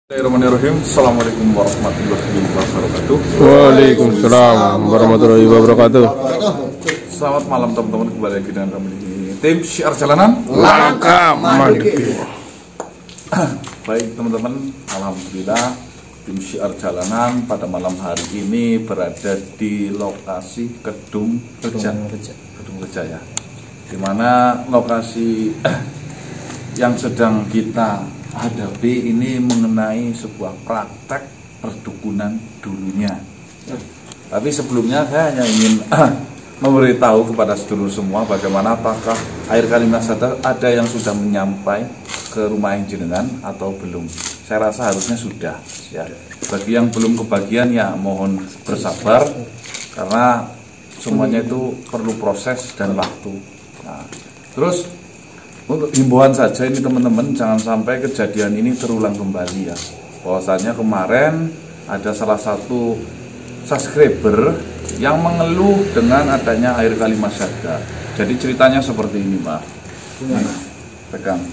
Bismillahirrahmanirrahim. Assalamualaikum warahmatullahi wabarakatuh. Waalaikumsalam warahmatullahi wabarakatuh. Selamat malam teman-teman, kembali lagi dengan kami di tim Syiar Jalanan Langkah Mandiri. Baik teman-teman, alhamdulillah tim Syiar Jalanan pada malam hari ini berada di lokasi Kedung Reja ya. Dimana lokasi yang sedang kita hadapi ini mengenai sebuah praktek perdukunan dulunya. Tapi sebelumnya saya hanya ingin memberitahu kepada sedulur semua bagaimana apakah air Kalimasada ada yang sudah menyampai ke rumah yang jenengan atau belum. Saya rasa harusnya sudah ya. Bagi yang belum kebagian ya mohon bersabar karena semuanya itu perlu proses dan waktu. Nah, terus untuk himbauan saja ini teman-teman, jangan sampai kejadian ini terulang kembali ya. Bahwasanya kemarin ada salah satu subscriber yang mengeluh dengan adanya air Kalimasada. Jadi ceritanya seperti ini Pak. Nih, pegang.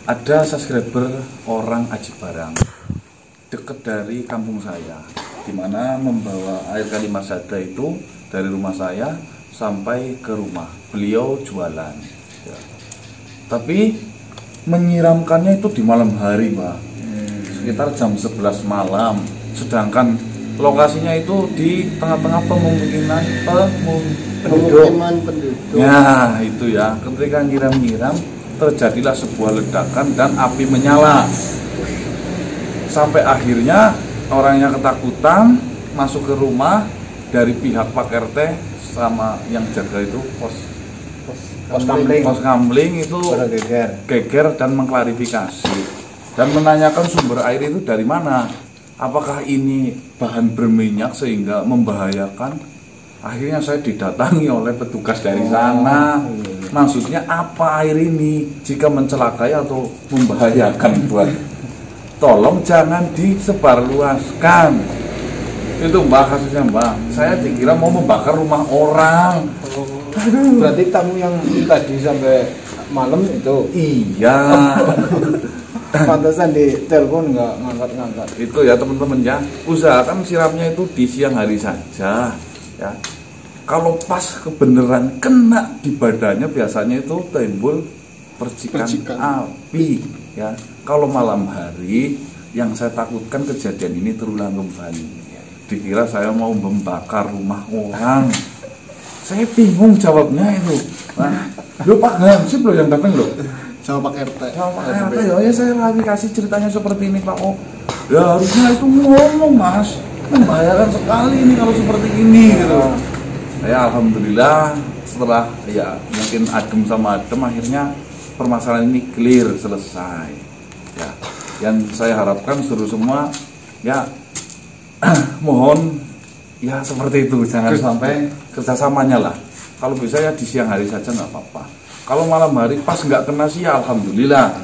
Ada subscriber orang Aji Barang dekat dari kampung saya, dimana membawa air Kalimasada itu dari rumah saya sampai ke rumah. Beliau jualan. Ya. Tapi menyiramkannya itu di malam hari Pak, sekitar jam 11 malam. Sedangkan lokasinya itu di tengah-tengah pemukiman penduduk. Ya itu ya, ketika nyiram-nyiram terjadilah sebuah ledakan dan api menyala. Sampai akhirnya orangnya ketakutan masuk ke rumah. Dari pihak Pak RT sama yang jaga itu pos kamling itu geger dan mengklarifikasi dan menanyakan sumber air itu dari mana, apakah ini bahan berminyak sehingga membahayakan. Akhirnya saya didatangi oleh petugas dari sana. Maksudnya apa air ini, jika mencelakai atau membahayakan buat, tolong jangan disebarluaskan. Itu Mbak kasusnya Mbak, saya dikira mau membakar rumah orang. Berarti tamu yang tadi sampai malam itu? Iya. Pantesan di telepon nggak ngangkat-ngangkat. Itu ya teman-teman ya, usahakan siramnya itu di siang hari saja ya. Kalau pas kebenaran kena di badannya biasanya itu timbul percikan api ya. Kalau malam hari yang saya takutkan kejadian ini terulang kembali. Dikira saya mau membakar rumah orang. Saya bingung jawabnya itu. Nah, lo Pak Hansip lo yang datang lo. Sama Pak RT. Sama Pak RT ya saya klarifikasi ceritanya seperti ini Pak. Oh, ya harusnya itu ngomong Mas. Membahayakan sekali ini kalau seperti ini gitu. Ya alhamdulillah setelah ya mungkin adem sama adem akhirnya permasalahan ini clear, selesai. Ya, yang saya harapkan seluruh semua ya mohon ya seperti itu, jangan sampai kerjasamanya lah. Kalau bisa ya di siang hari saja nggak apa-apa. Kalau malam hari pas nggak kena sih ya alhamdulillah.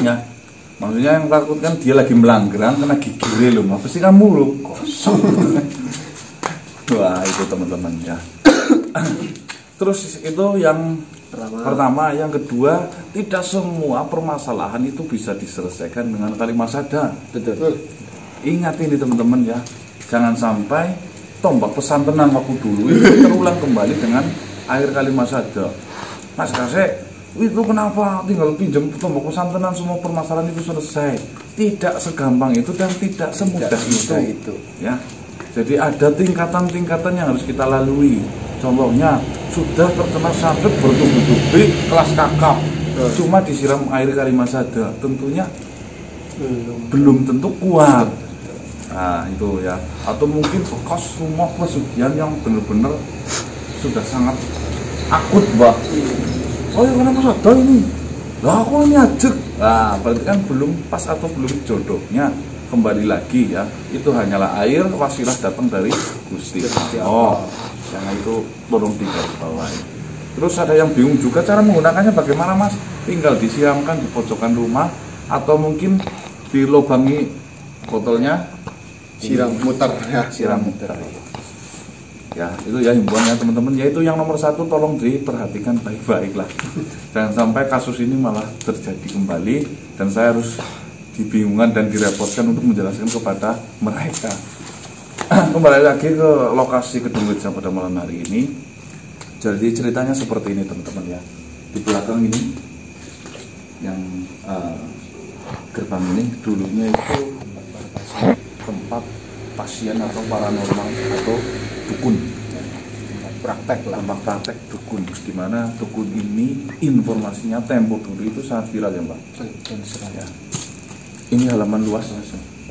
Ya, maksudnya yang takut kan dia lagi melanggeran kena gigire loh, apa sih kamu loh kosong. Wah itu teman-teman ya. Terus itu yang pertama, yang kedua tidak semua permasalahan itu bisa diselesaikan dengan Kalimasada. Betul. Ingat ini teman-teman ya, jangan sampai tombak pesantrenan waktu dulu itu terulang kembali dengan air Kalimasada. Mas Kasek, itu kenapa tinggal pinjam tombak pesantrenan semua permasalahan itu selesai? Tidak segampang itu dan tidak semudah itu. Ya, jadi ada tingkatan-tingkatan yang harus kita lalui. Contohnya sudah terkena sakit bertubi-tubi kelas kakap, cuma disiram air Kalimasada, tentunya belum tentu kuat. Nah itu ya, atau mungkin bekas rumah pesugihan yang benar-benar sudah sangat akut Mbak. Oh ya kenapa ada ini? Lah aku ini ajek. Nah berarti kan belum pas atau belum jodohnya. Kembali lagi ya, itu hanyalah air wasilah datang dari Gusti. Oh, yang itu tolong digarisbawahi. Terus ada yang bingung juga cara menggunakannya bagaimana Mas? Tinggal disiramkan di pojokan rumah atau mungkin dilobangi botolnya, Siram muter ya. Siram muter. Ya itu ya himbauannya teman-teman. Yaitu yang nomor satu, tolong diperhatikan baik-baik lah. Jangan sampai kasus ini malah terjadi kembali dan saya harus dibingungkan dan direpotkan untuk menjelaskan kepada mereka. Kembali lagi ke lokasi Gedung Gereja pada malam hari ini. Jadi ceritanya seperti ini teman-teman ya. Di belakang ini yang gerbang ini dulunya itu tempat pasien atau paranormal atau dukun, tempat praktek dukun, di mana dukun ini informasinya tempo dulu itu sangat viral ya Mbak. Ya. Ini halaman luas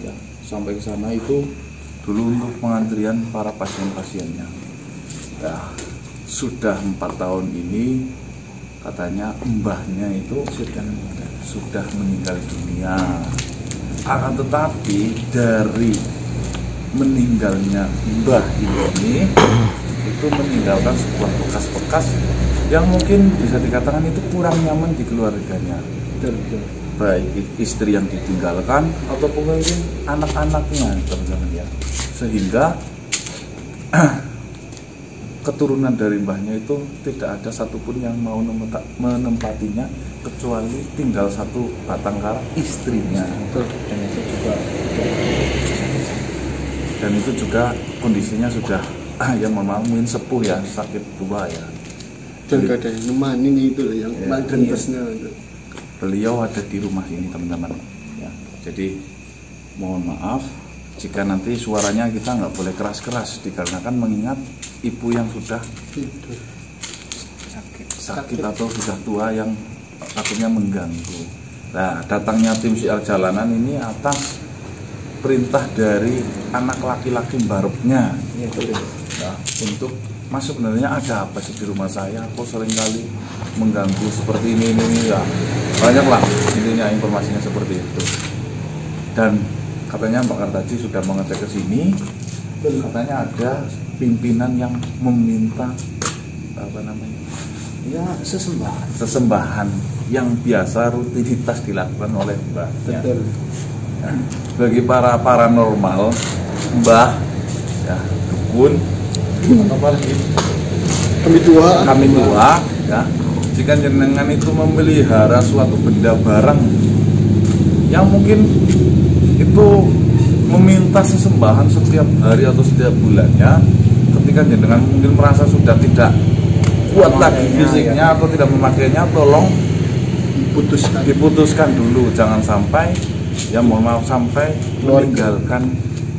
ya. Sampai ke sana itu dulu untuk pengantrian para pasien-pasiennya. Nah, sudah 4 tahun ini katanya mbahnya itu sudah meninggal dunia. Akan tetapi dari meninggalnya mbah ini itu meninggalkan sebuah bekas-bekas yang mungkin bisa dikatakan itu kurang nyaman di keluarganya. Baik istri yang ditinggalkan ataupun mungkin anak-anaknya teman-teman ya. Sehingga keturunan dari mbahnya itu tidak ada satupun yang mau menempatinya kecuali tinggal satu batang kara istrinya. Dan itu juga kondisinya sudah yang mungkin sepuh ya, sakit tua ya. Dan gak ada yang nemanin itu loh yang dentesnya itu. Beliau ada di rumah ini teman-teman ya. Jadi mohon maaf jika nanti suaranya kita nggak boleh keras-keras dikarenakan mengingat ibu yang sudah sakit atau sudah tua yang takutnya mengganggu. Nah, datangnya tim siar jalanan ini atas perintah dari anak laki-laki baroknya nah, untuk masuk sebenarnya ada apa sih di rumah saya, kok seringkali mengganggu seperti ini ya. Banyaklah intinya informasinya seperti itu. Dan katanya Mbak Kartaji sudah mengecek ke sini, katanya ada pimpinan yang meminta apa namanya? Ya, sesembahan yang biasa rutinitas dilakukan oleh mbahnya. Ya, bagi para paranormal, mbah, ya, dukun, apa lagi? Kami tua, ya. Jika jenengan itu memelihara suatu benda barang yang mungkin itu meminta sesembahan setiap hari atau setiap bulannya, ketika jenengan mungkin merasa sudah tidak kuat lagi fisiknya atau tidak memakainya, tolong diputuskan dulu, jangan sampai ya mohon maaf sampai meninggalkan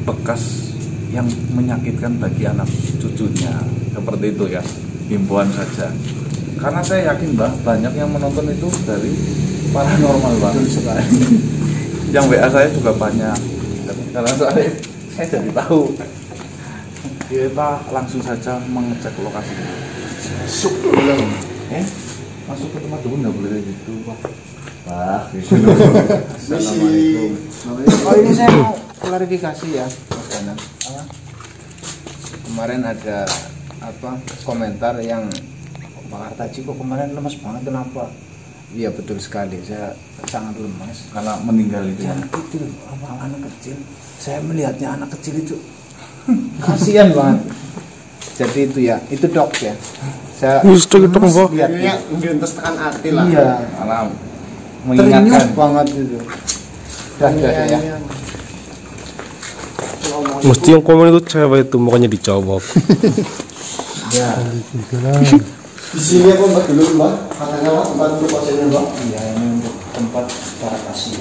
bekas yang menyakitkan bagi anak cucunya. Seperti itu ya, himbauan saja. Karena saya yakin banyak yang menonton itu dari paranormal banget sekali. Yang WA saya juga banyak. Karena saya jadi tahu. Kita langsung saja mengecek lokasi. Masuk dulu. Masuk ke tempat dulu nggak boleh gitu Pak. Assalamualaikum. Oh, ini saya mau klarifikasi ya, Mas Danang. Kemarin ada komentar yang Pak Kartaji kok kemarin lemas banget, kenapa? Iya betul sekali, saya sangat lemas karena meninggal itu. Ya, itu anak kecil. Saya melihatnya anak kecil itu kasihan banget. Jadi itu ya, itu dok ya. Saya lihatnya ngentes tekan hati lah. Iya. Malam mengingatkan banget itu. Ya. Mesti yang komen itu cewek itu makanya dijawab. Ya. Di sini apa Mbak dulu Mbak? Katanya Mbak tempat untuk pasiennya Mbak? Iya, ini untuk tempat para pasien.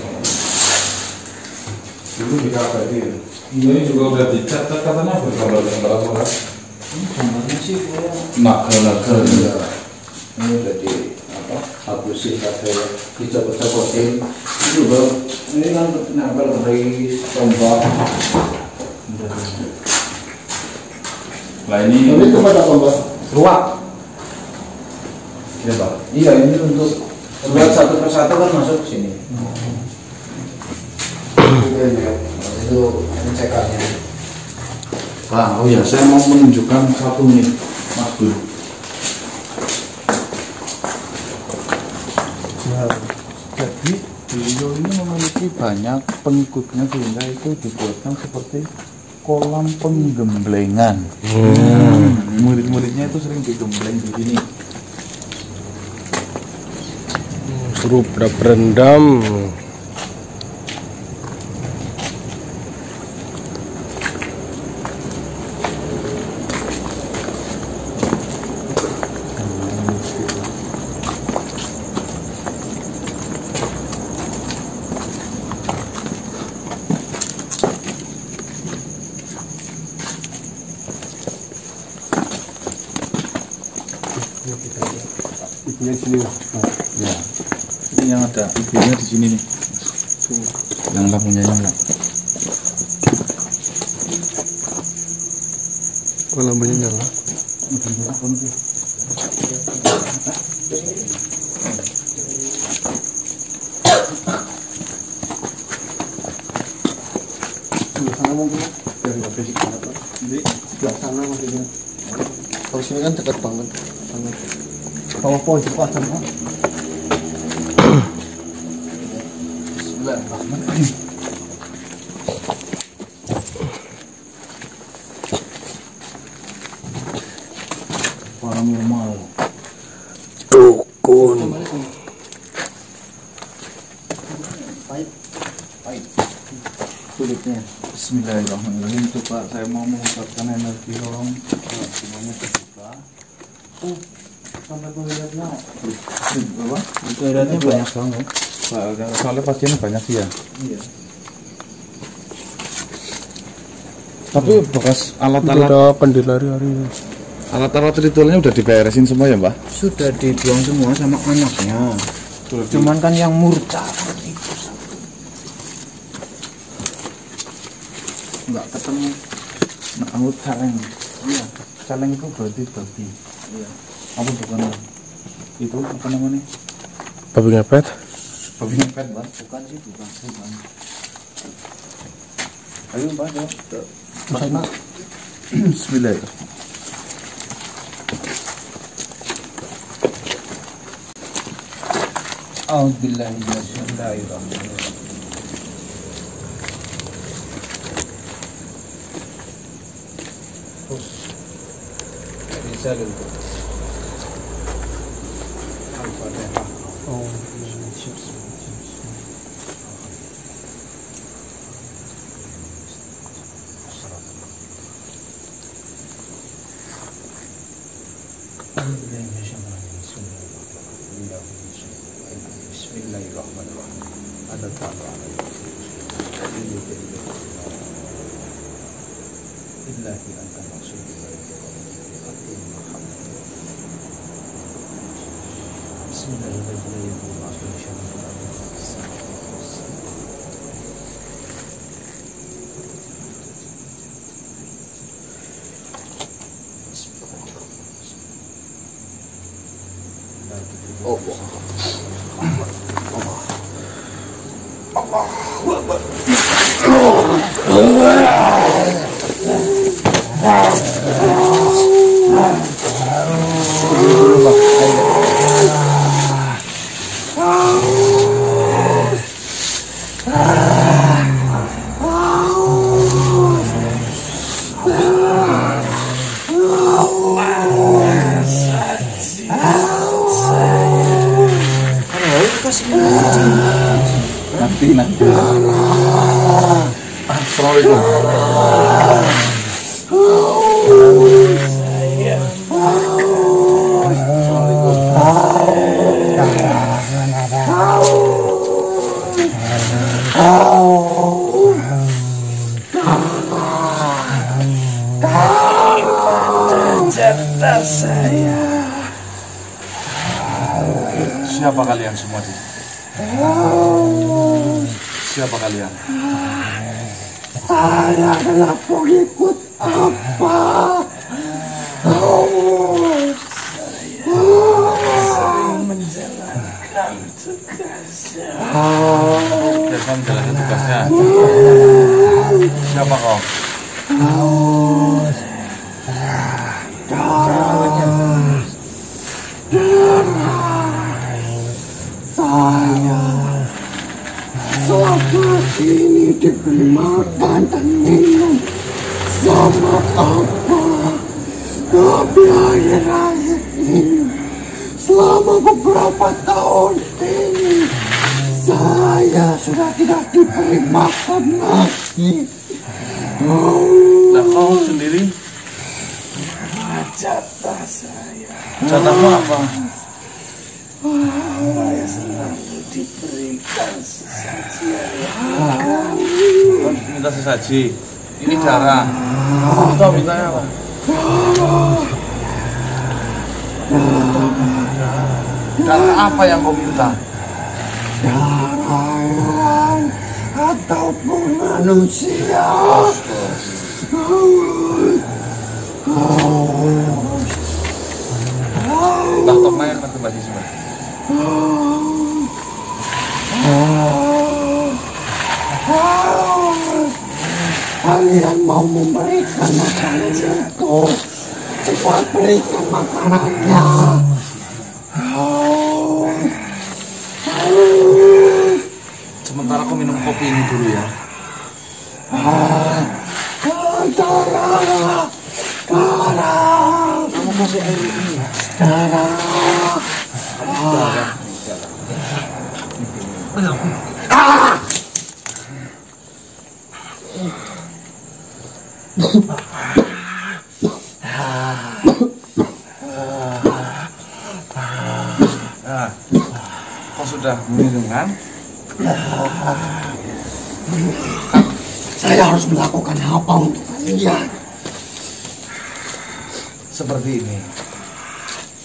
dulu di KPI. Ini juga udah dicat katanya bergambar dengan apa? Gambarnya sih naga-naga. ini udah di hapusin katanya dicopot-copotin itu bang. Ini kan nempel dari tombak. Lah ini tempat apa Mbak? Ruak. Ya Pak. Iya, ini untuk lihat satu persatu kan masuk ke sini. Itu pengecekannya. Oh ya, saya mau menunjukkan satu nih, Mas Bur. Nah, jadi beliau ini memiliki banyak pengikutnya sehingga itu dibuatkan seperti kolam penggemblengan. Murid-muridnya itu sering digembleng di sini. Suruh berendam. ibunya sini. Ya. Ini yang ada ibunya di sini nih. Yang lampunya nyala. Oh, lampunya nyala. Sana mungkin dari basic banget Pak. Di sebelah sana maksudnya. Kalau sini kan dekat banget. Sangat. Kalau pohon cepat sana. Bismillahirrahmanirrahim. Paranormal. Dukun. Kulitnya. Bismillahirrahmanirrahim. Coba saya mau mengucapkan energi orang semuanya terbuka. Sampai toiletnya. Apa? Toiletnya banyak banget. Soalnya pasiennya banyak sih ya. Iya. Tapi bekas alat-alat Ada pendil hari-hari. alat-alat ritualnya udah diberesin semua ya, Mbah? Sudah dibuang semua sama anaknya. Cuman kan yang murca itu Nggak ketemu. Nah, anggap caleng. Iya. Caleng itu berarti babi. Iya. Apa bukan? Itu apa namanya? Babi ngepet. Babi ngepet, Mbah. bukan sih, bukan. Ayo, Mbah, yuk. Sana. Bismillahirrahmanirrahim. A'udzubillahi minasyaitonirrajim. Risalul Al-Fatihah. Bismillahirrahmanirrahim. Ada ta'ala Illahi anta maksudullah. Nanti. Assalamualaikum. Siapa kalian semua di? Siapa kalian? Saya adalah pengikut apa? Sering menjalankan tugasnya. Biasa menjalankan tugasnya. Siapa kau? Saya selama ini diberi makan dan minum sama apa? Tapi akhir-akhir ini selama beberapa tahun ini saya sudah tidak diberi makan lagi. Nah, kau sendiri? Jatah saya. Jatahmu apa? Saya selalu diberikan sesaji Kau minta sesaji. Ini darah. Kau mintanya apa? Darah apa yang kau minta? Darah ataupun manusia. Mbah Tokna yang nanti basi semua. Kalian mau memberikan makanan itu, cepat berikan makanannya. Sementara kau minum kopi ini dulu ya. Darah. Kamu kasih air ini. Darah. Nah, kau sudah minum kan? Saya harus melakukan apa untuk kalian? Seperti ini.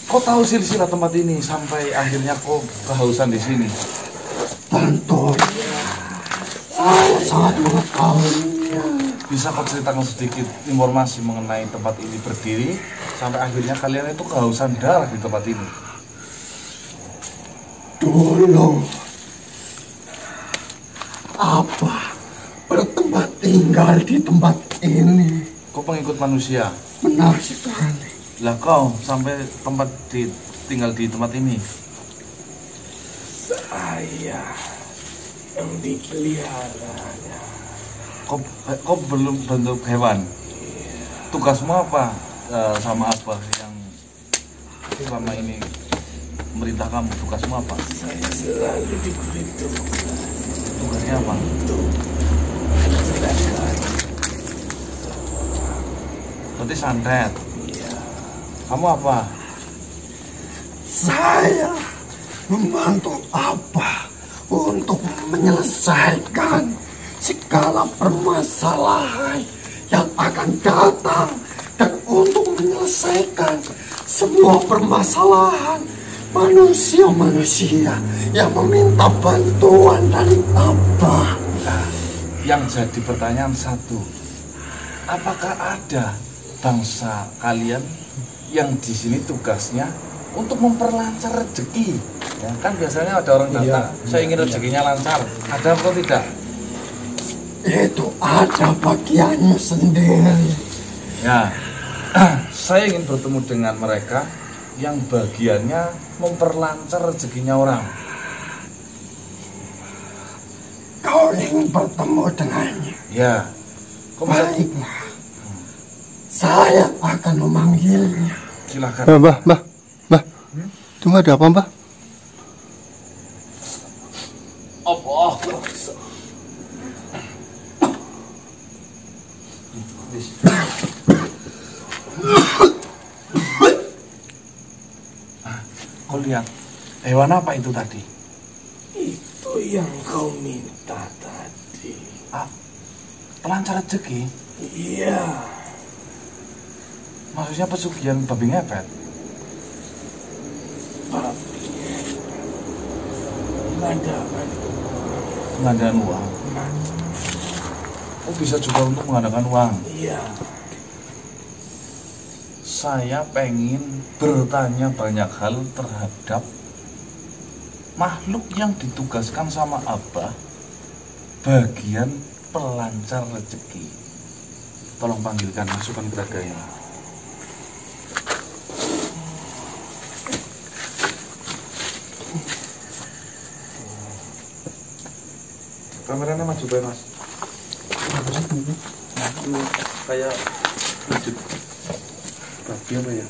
Kau tahu silsilah tempat ini sampai akhirnya kau kehausan di sini. Tentu. Saya sangat mengetahuinya. Bisa kau ceritakan sedikit informasi mengenai tempat ini berdiri sampai akhirnya kalian itu kehausan darah di tempat ini? Dulu apa bertempat tinggal di tempat ini? Kau pengikut manusia. Benar sekali. Lah kau sampai tinggal di tempat ini? Saya yang dipeliharanya. Kau belum bentuk hewan. Tugasmu apa sama apa yang selama ini merintah kamu? Tugasmu apa? Saya selalu diberitahu Tugasnya apa? untuk menceritakan. Berarti santet. Kamu apa? Saya membantu apa untuk menyelesaikan segala permasalahan yang akan datang dan untuk menyelesaikan semua permasalahan manusia-manusia yang meminta bantuan dari Abah. Yang jadi pertanyaan satu, apakah ada bangsa kalian yang di sini tugasnya untuk memperlancar rezeki? Ya, kan biasanya ada orang datang, saya ingin rezekinya lancar. Ada atau tidak? Itu ada bagiannya sendiri. Ya, saya ingin bertemu dengan mereka yang bagiannya memperlancar rezekinya orang. Kau ingin bertemu dengannya? Ya, kok bisa? Baiklah. Saya akan memanggilnya. Silakan. Mbah. Cuma ada apa, Mbah? Allah. Kau lihat hewan apa itu tadi? Itu yang kau minta tadi. Pelancar rezeki? Iya. Maksudnya pesugihan babi ngepet? Mengadakan uang. Oh, bisa juga untuk mengadakan uang. Iya. Saya pengen bertanya banyak hal terhadap makhluk yang ditugaskan sama Abah bagian pelancar rezeki. Tolong panggilkan masukan geraganya. Kameranya maju bae, Mas. Kayak wujud babi apa ya?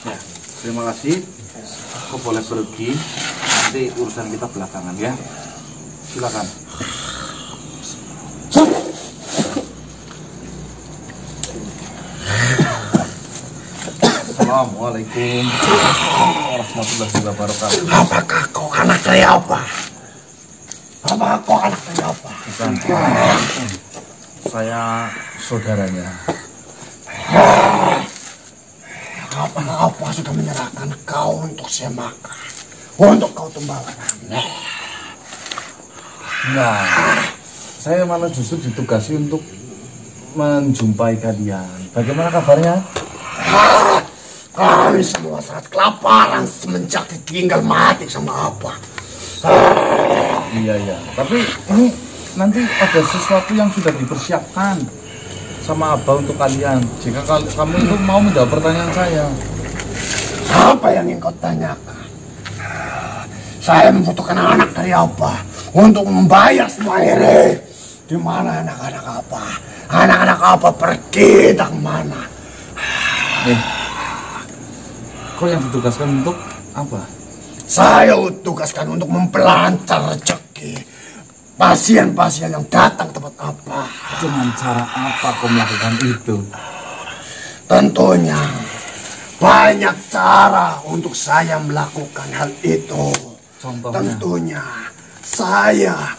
Ya, terima kasih. Kau boleh pergi. Nanti urusan kita belakangan ya. Silakan. Assalamualaikum warahmatullahi wabarakatuh. Apakah kau anak saya apa? Apakah kau anak saya apa? Bukan. Saya saudaranya. Apa sudah menyerahkan kau untuk saya makan? Untuk kau tumbalkan? Nah, saya malah justru ditugasi untuk menjumpai kalian. Bagaimana kabarnya? Kami semua sangat kelaparan semenjak ditinggal mati sama apa. Iya. Tapi ini nanti ada sesuatu yang sudah dipersiapkan sama Abah untuk kalian. Jika kamu itu mau menjawab pertanyaan saya. Apa yang ingin kau tanyakan? Saya membutuhkan anak dari Abah untuk membayar semua ini. Di mana anak-anak Abah? Anak-anak Abah pergi tak mana? Kau yang ditugaskan untuk apa? Saya ditugaskan untuk memperlancar rezeki pasien-pasien yang datang tempat Abah. Dengan cara apa kau melakukan itu? Tentunya banyak cara untuk saya melakukan hal itu. Contohnya? Tentunya saya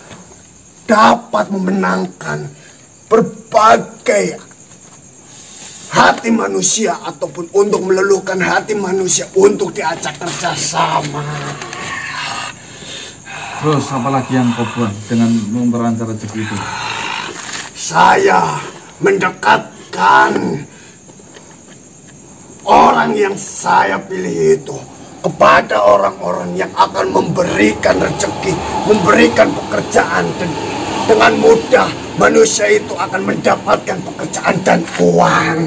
dapat memenangkan berbagai hati manusia ataupun untuk meluluhkan hati manusia untuk diajak kerjasama. Terus apa lagi yang kau buat dengan memperlancar rezeki itu? Saya mendekatkan orang yang saya pilih itu kepada orang-orang yang akan memberikan rezeki, memberikan pekerjaan, dan dengan mudah manusia itu akan mendapatkan pekerjaan dan uang.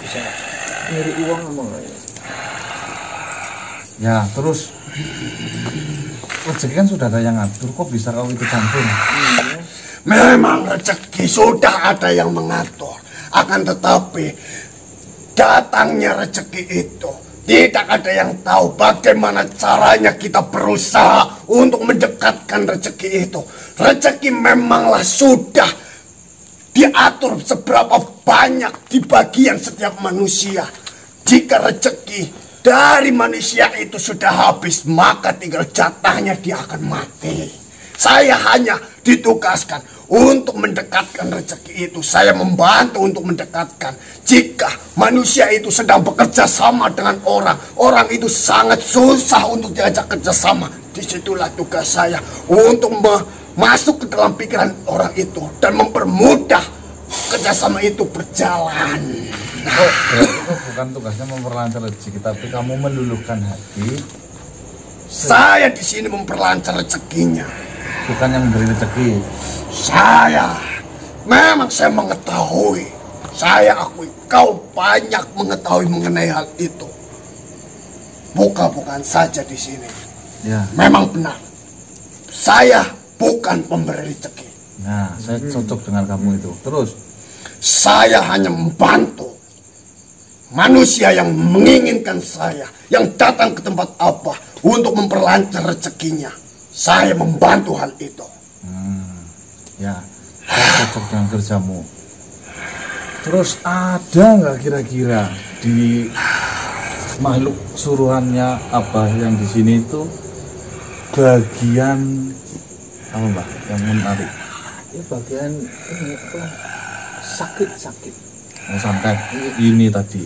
Bisa nyari uang emang Ya, terus rezeki kan sudah ada yang ngatur, kok bisa kau itu campur? Memang rezeki sudah ada yang mengatur, akan tetapi datangnya rezeki itu tidak ada yang tahu bagaimana caranya kita berusaha untuk mendekatkan rezeki itu. Rezeki memanglah sudah diatur seberapa banyak di bagian setiap manusia. Jika rezeki dari manusia itu sudah habis, maka tinggal jatahnya dia akan mati. Saya hanya ditugaskan untuk mendekatkan rezeki itu. Saya membantu untuk mendekatkan. Jika manusia itu sedang bekerja sama dengan orang, orang itu sangat susah untuk diajak kerjasama. Disitulah tugas saya untuk masuk ke dalam pikiran orang itu dan mempermudah kerjasama itu berjalan. Itu bukan tugasnya memperlancar rezeki, tapi kamu meluluhkan hati. Saya di sini memperlancar rezekinya. Bukan yang memberi rezeki. Saya mengetahui. Saya akui kau banyak mengetahui mengenai hal itu. Bukan saja di sini. Ya. Memang benar. Saya bukan pemberi rezeki. Nah, saya cocok dengan kamu itu. Terus? Saya hanya membantu manusia yang menginginkan saya, yang datang ke tempat apa untuk memperlancar rezekinya. Saya membantu hal itu. Ya, saya cocok dengan kerjamu. Terus ada nggak kira-kira di makhluk suruhannya Abah yang di sini itu bagian apa Mbak yang menarik? ya bagian ini apa sakit Sampai ini tadi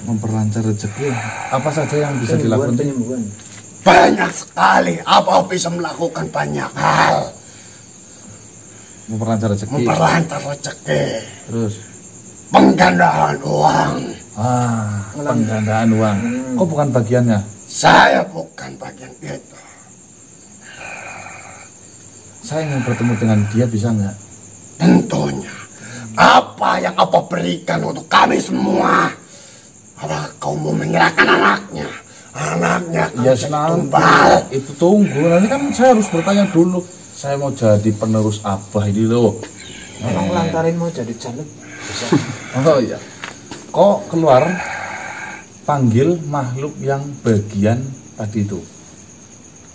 memperlancar rezeki, apa saja yang bisa dilakukan? penyembuhan. Banyak sekali. Apa bisa melakukan banyak hal. Memperlancar rezeki. Memperlancar rezeki. Terus penggandaan uang. Penggandaan uang. Kok bukan bagiannya? Saya bukan bagian itu. Saya ingin bertemu dengan dia, bisa nggak? Tentunya. Apa yang apa berikan untuk kami semua? Apakah kau mau menyerahkan anaknya? Anaknya Ya jadi senang. tumbal. Itu tunggu. Nanti kan saya harus bertanya dulu. Saya mau jadi penerus Abah ini loh. Orang lantarin mau jadi caleg. Oh iya. Kok keluar panggil makhluk yang bagian tadi itu?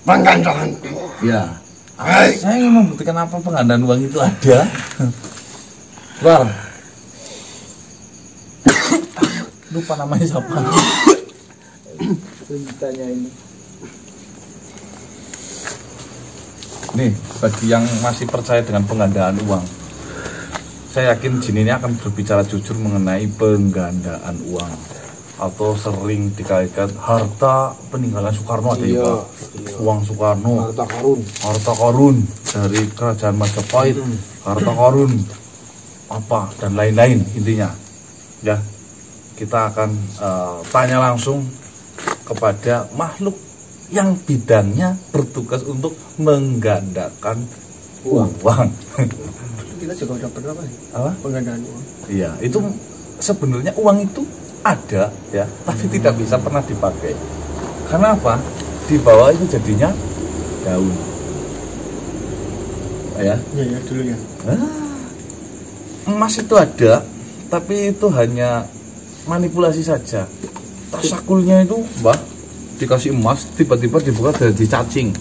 Penggandaan uang. Ya. Baik. Saya ingin membuktikan apa penggandaan uang itu ada. Keluar. Lupa namanya siapa. Ditanya ini. Nih, bagi yang masih percaya dengan penggandaan uang, saya yakin jin ini akan berbicara jujur mengenai penggandaan uang, atau sering dikaitkan harta peninggalan Soekarno ada ya Pak? Uang Soekarno, harta karun dari kerajaan Majapahit, harta karun apa dan lain-lain. Intinya ya, kita akan tanya langsung kepada makhluk yang bidangnya bertugas untuk menggandakan uang. Kita juga udah pernah Pak, Apa? penggandaan uang. Iya, itu sebenarnya uang itu ada ya, tapi tidak bisa pernah dipakai. Karena apa? Di bawah itu jadinya daun. Ya. Iya dulu ya. Emas itu ada, tapi itu hanya manipulasi saja. Tasakulnya itu, Mbah, dikasih emas, tiba-tiba dibuka jadi cacing.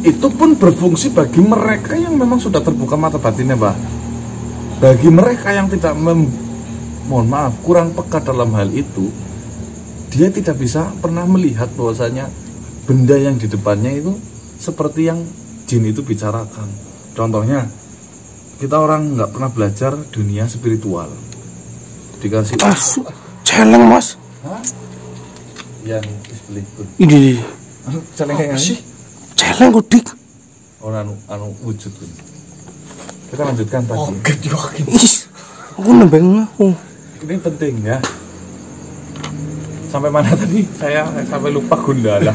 Itu pun berfungsi bagi mereka yang memang sudah terbuka mata batinnya, Mbah. Bagi mereka yang tidak mohon maaf, kurang peka dalam hal itu, dia tidak bisa pernah melihat bahwasanya benda yang di depannya itu seperti yang jin itu bicarakan. Contohnya, kita orang nggak pernah belajar dunia spiritual, dikasih Celeng Mas. Hah? Yang isbeli pun Ini celengnya sih? Celeng kudik. orang anu wujud pun. Kita lanjutkan tadi. Is, aku nembeng aku. Ini penting ya. Sampai mana tadi? Saya sampai lupa Gundala.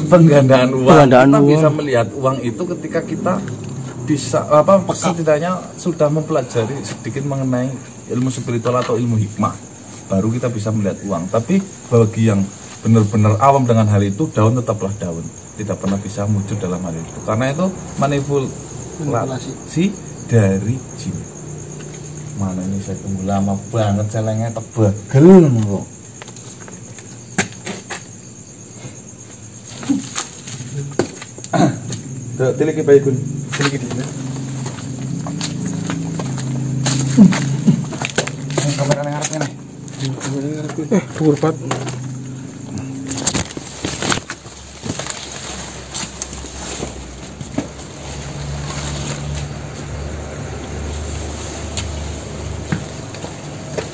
Penggandaan uang. Penggandaan Kita uang. bisa melihat uang itu ketika kita bisa setidaknya sudah mempelajari sedikit mengenai ilmu spiritual atau ilmu hikmah, baru kita bisa melihat uang. Tapi bagi yang benar-benar awam dengan hal itu, daun tetaplah daun, tidak pernah bisa wujud dalam hal itu, karena itu manipulasi dari jin. Mana ini saya tunggu lama banget, celengnya tebel kok. Tiliki bayi kun, tiliki di sini. Kamera ngarepnya nih. Purpat.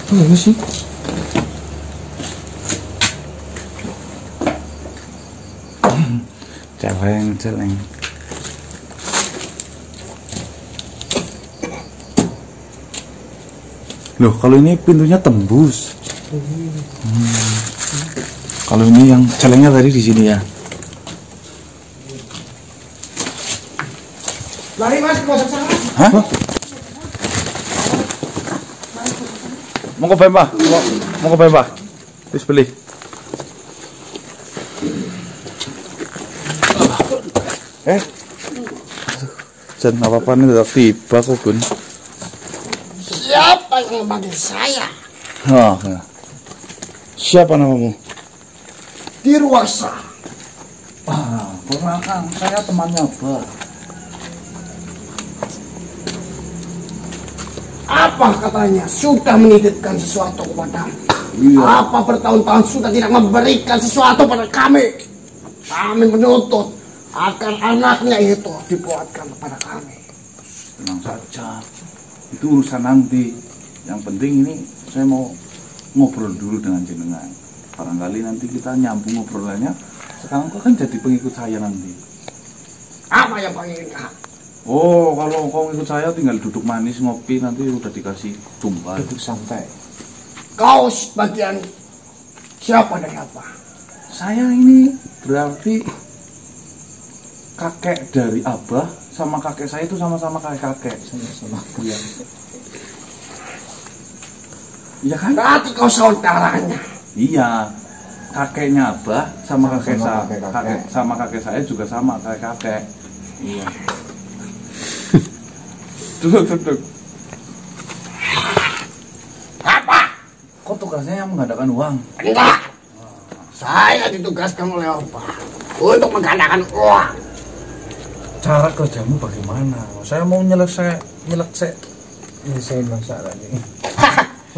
Ini sih. Celeng. Loh, kalau ini pintunya tembus. Kalau ini yang celengnya tadi di sini ya. Lari Mas, masuk sana. Hah? Mau ke Pak? Mau ke Pak? Terus beli. Jangan apa-apa nih, tetap tiba kok Gun. Siapa yang memanggil saya? Ya. Siapa namamu? Dirwasa. Perkenalkan, saya temannya Abah. Apa katanya? Sudah menitipkan sesuatu kepadamu. Iya. Apa bertahun-tahun sudah tidak memberikan sesuatu pada kami? Kami menuntut agar anaknya itu dibuatkan kepada kami. Tenang saja, itu urusan nanti. Yang penting ini saya mau ngobrol dulu dengan jenengan. Barangkali nanti kita nyambung ngobrolannya. Sekarang kau kan jadi pengikut saya nanti. Apa yang penginginkan? Oh, kalau kau ngikut saya tinggal duduk manis ngopi, nanti udah dikasih tumpah. Duduk santai. Kau bagian siapa dari apa? Saya ini berarti kakek dari Abah sama kakek saya itu sama-sama kakek. Sama Buya. Iya kan? Berarti kau saudaranya. Iya. Kakeknya Abah sama kakek saya, kakek. sama kakek saya juga sama kakek. Iya. Duduk. Apa? Kok tugasnya yang menggandakan uang? Enggak. Saya ditugaskan oleh Opa untuk menggandakan uang. Cara kerjamu bagaimana? Saya mau nyeleksai Ini saya masalah ini.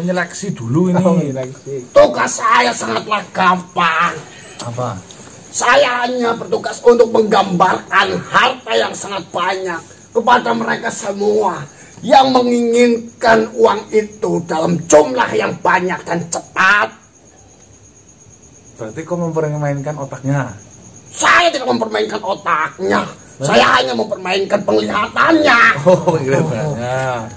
menyeleksi dulu ini. Seleksi. Tugas saya sangatlah gampang. Apa? Saya hanya bertugas untuk menggambarkan harta yang sangat banyak kepada mereka semua yang menginginkan uang itu dalam jumlah yang banyak dan cepat. Berarti kau mempermainkan otaknya? Saya tidak mempermainkan otaknya. Saya hanya mempermainkan penglihatannya. Oh, kelihatannya.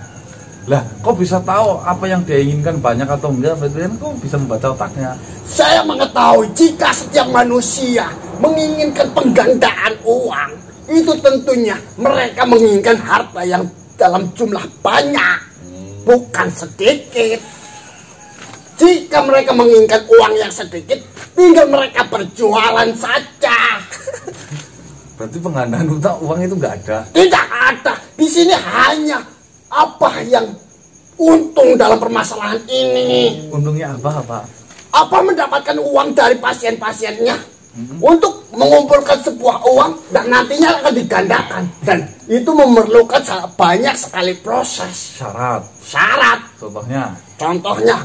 Lah, kok bisa tahu apa yang dia inginkan banyak atau enggak? Berarti kan kau bisa membaca otaknya. Saya mengetahui jika setiap manusia menginginkan penggandaan uang, itu tentunya mereka menginginkan harta yang dalam jumlah banyak, bukan sedikit. Jika mereka menginginkan uang yang sedikit, tinggal mereka berjualan saja. Berarti penggandaan uang itu nggak ada? Tidak ada. Di sini hanya apa yang untung dalam permasalahan ini. Untungnya apa? Apa mendapatkan uang dari pasien-pasiennya untuk mengumpulkan sebuah uang dan nantinya akan digandakan, dan itu memerlukan banyak sekali proses. Syarat. Contohnya,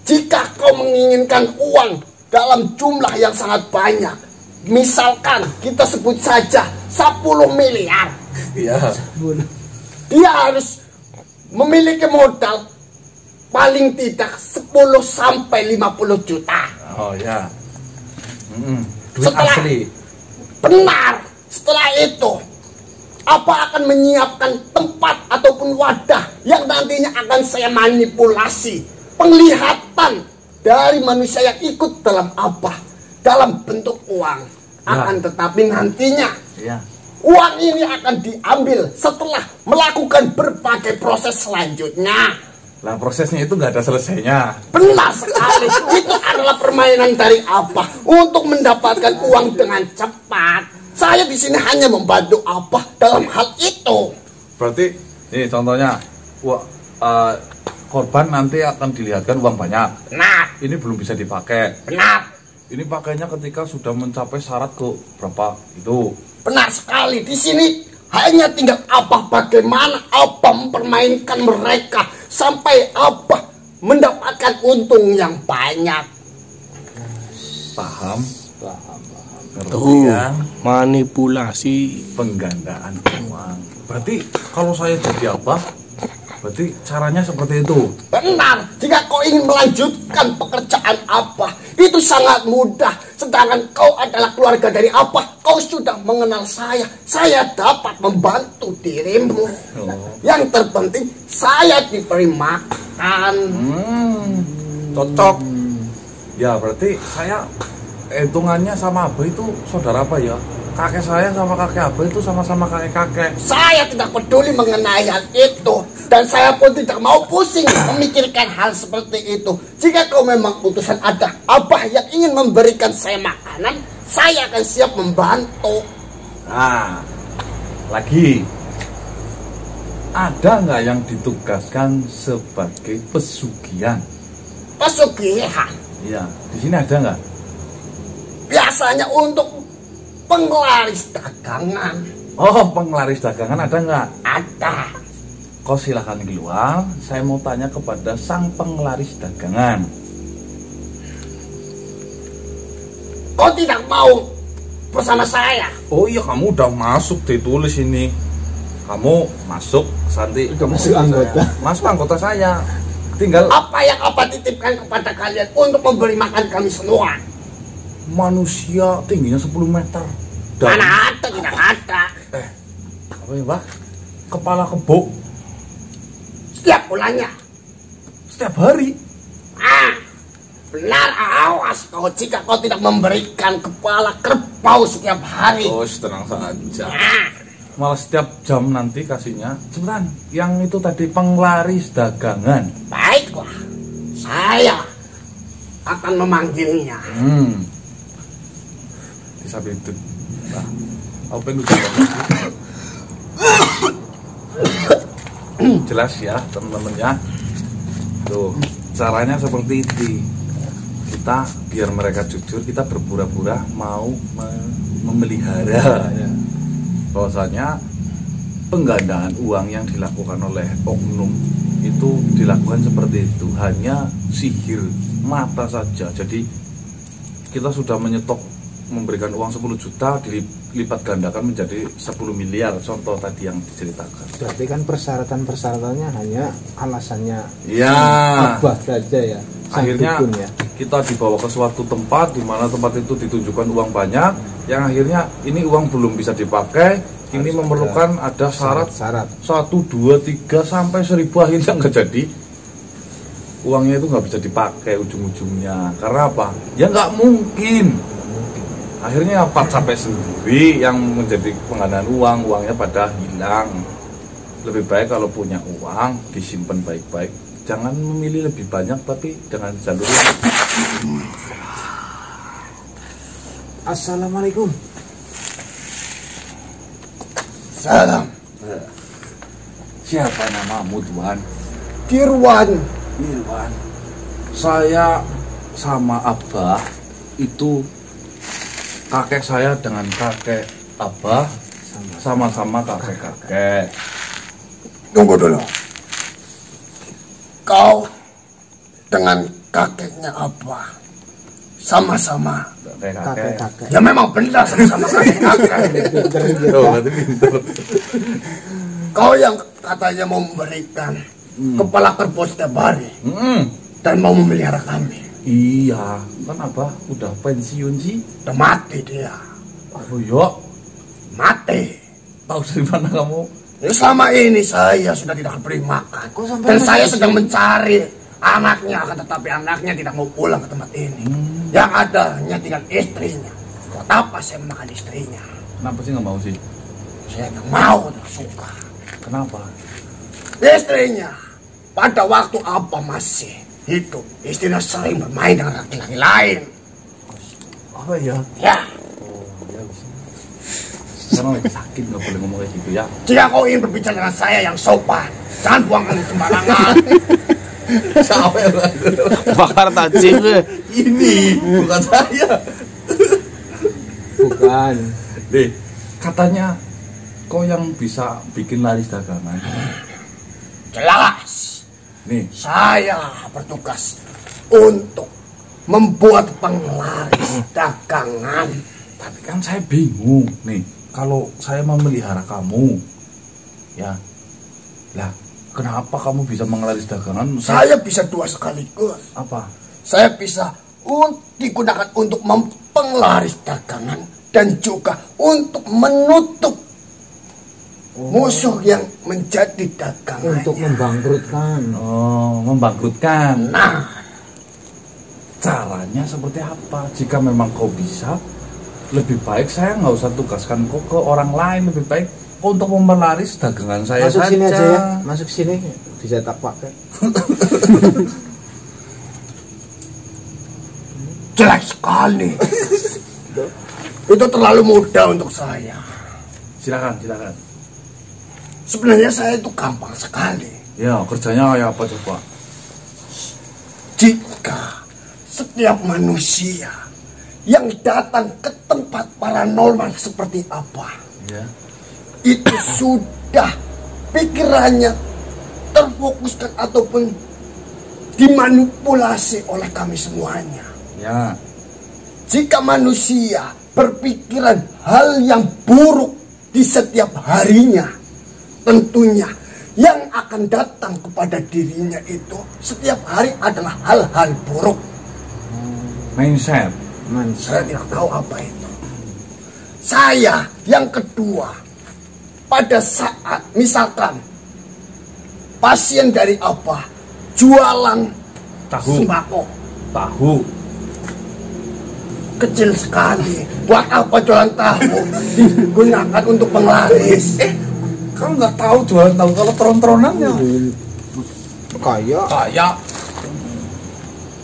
jika kau menginginkan uang dalam jumlah yang sangat banyak, misalkan kita sebut saja 10 miliar. Iya. Dia harus memiliki modal paling tidak 10 sampai 50 juta. Oh ya. Duit asli. Benar. Setelah itu, apa akan menyiapkan tempat ataupun wadah yang nantinya akan saya manipulasi penglihatan dari manusia yang ikut dalam apa? Dalam bentuk uang. Akan tetapi nantinya uang ini akan diambil setelah melakukan berbagai proses selanjutnya. Lah, prosesnya itu nggak ada selesainya. Benar sekali. Itu adalah permainan dari apa? Untuk mendapatkan uang dengan cepat. Saya di sini hanya membantu apa dalam hal itu. Berarti, nih contohnya, korban nanti akan dilihatkan uang banyak. Nah, ini belum bisa dipakai. Benar. Ini pakainya ketika sudah mencapai syarat kok berapa itu. Benar sekali. Di sini hanya tinggal apa bagaimana apa mempermainkan mereka sampai apa mendapatkan untung yang banyak. Paham? Tuh, ya? Manipulasi Penggandaan uang. Berarti kalau saya jadi apa? Berarti caranya seperti itu. Benar. Jika kau ingin melanjutkan pekerjaan apa, itu sangat mudah. Sedangkan kau adalah keluarga dari apa, kau sudah mengenal saya. Saya dapat membantu dirimu. Yang terpenting saya diberi makan. Cocok. Ya berarti saya hitungannya sama Abah itu saudara apa ya? Kakek saya sama kakek Abah itu sama-sama kakek-kakek. Saya tidak peduli mengenai hal itu. Dan saya pun tidak mau pusing memikirkan hal seperti itu. Jika kau memang utusan ada Abah yang ingin memberikan saya makanan, saya akan siap membantu. Nah, lagi ada nggak yang ditugaskan sebagai pesugihan? Pesugihan? Iya, di sini ada nggak? Biasanya untuk penglaris dagangan. Oh, penglaris dagangan ada nggak? Ada. Kau silahkan keluar. Saya mau tanya kepada sang penglaris dagangan. Kau tidak mau bersama saya? Oh iya, kamu udah masuk ditulis ini. Kamu masuk, Santi. Udah masuk anggota. Masuk anggota saya. Tinggal apa yang apa titipkan kepada kalian untuk memberi makan kami semua? Manusia tingginya 10 meter. Mana ada, tidak ada. Apa ya, Pak? Kepala kebo. Setiap bulannya. Setiap hari. Benar, awas kau jika kau tidak memberikan kepala kerbau setiap hari. Oh, tenang saja. Malah setiap jam nanti kasihnya. Cepetan, yang itu tadi penglaris dagangan. Baiklah, saya akan memanggilnya. Bisa betul. Nah, aku pengen jawab. Jelas ya teman-teman ya. Tuh, caranya seperti itu. Kita biar mereka jujur, kita berpura-pura mau memelihara. Bahwasanya penggandaan uang yang dilakukan oleh oknum itu dilakukan seperti itu, hanya sihir mata saja. Jadi kita sudah menyetok memberikan uang 10 juta dilipat gandakan menjadi 10 miliar, contoh tadi yang diceritakan. Berarti kan persyaratan-persyaratannya hanya alasannya Ya, Abah saja ya. sang akhirnya dukun ya. kita dibawa ke suatu tempat di mana tempat itu ditunjukkan uang banyak, yang akhirnya ini uang belum bisa dipakai, ini Harus memerlukan ada syarat Syarat. 1, 2, 3 sampai 1000, akhirnya nggak jadi. Uangnya itu nggak bisa dipakai ujung-ujungnya. Karena apa? Ya nggak mungkin. Akhirnya Pak capek sendiri yang menjadi penggandaan uang, uangnya pada hilang. Lebih baik kalau punya uang disimpan baik-baik. Jangan memilih lebih banyak tapi dengan jalur yang... Assalamualaikum. Salam. Siapa namamu, Tuan? Dirwan. Irwan. Saya sama Abah itu kakek saya dengan kakek Abah sama-sama kakek-kakek. Tunggu dulu. Kau dengan kakeknya apa? Sama-sama. Kakek-kakek. Kakek-kakek. Ya memang benar sama-sama kakek-kakek. Oh, berarti pintar. Kau yang katanya mau memberikan kepala kerbau setiap hari dan mau memelihara kami. Iya, kan Abah udah pensiun sih. Udah mati dia. Oh iya, Mati. tahu dari mana kamu? Ya, selama ini saya sudah tidak diberi makan. Dan saya sedang mencari anaknya, akan tetapi anaknya tidak mau pulang ke tempat ini. Yang ada hanya tinggal istrinya. Buat apa saya makan istrinya? Kenapa sih nggak mau sih? Saya nggak mau, tidak suka. Kenapa? Istrinya pada waktu apa masih hidup, istrinya sering bermain dengan laki-laki lain. Apa ya? Ya, Sekarang lagi sakit, nggak boleh ngomong kayak gitu ya. jika kau ingin berbicara dengan saya yang sopan, jangan buangkan sembarangan. Siapa yang Bakar tajim ke? ini? Bukan saya. Bukan. Deh, katanya kau yang bisa bikin laris dagangan. Jelas, Nih, saya bertugas untuk membuat penglaris dagangan. tapi kan saya bingung nih. Kalau saya memelihara kamu, ya, lah, kenapa kamu bisa mengelaris dagangan? Saya bisa dua sekaligus. Apa? Saya bisa digunakan untuk mempenglaris dagangan dan juga untuk menutup musuh yang menjadi dagangannya. Untuk membangkrutkan. Oh, membangkrutkan. Nah, Caranya seperti apa? Jika memang kau bisa, lebih baik saya nggak usah tugaskan kau ke orang lain. Lebih baik kau untuk memelaris dagangan saya Masuk saja. sini aja ya. Masuk sini bisa tak pakai. jelek sekali. Itu terlalu mudah untuk saya. Silakan, silakan. Sebenarnya saya itu gampang sekali. Ya, kerjanya kayak apa coba? Jika setiap manusia yang datang ke tempat paranormal seperti apa, Ya. itu sudah pikirannya terfokuskan ataupun dimanipulasi oleh kami semuanya. Ya. Jika manusia berpikiran hal yang buruk di setiap harinya, tentunya yang akan datang kepada dirinya itu setiap hari adalah hal-hal buruk. Mindset. Saya tidak tahu apa itu. Saya yang kedua, pada saat misalkan pasien dari apa jualan Tahu. sembako Tahu. kecil sekali, buat apa jualan tahu digunakan untuk penglaris? Kamu nggak tahu jualan tahu kalau tron-tronannya. Kayak Kayak.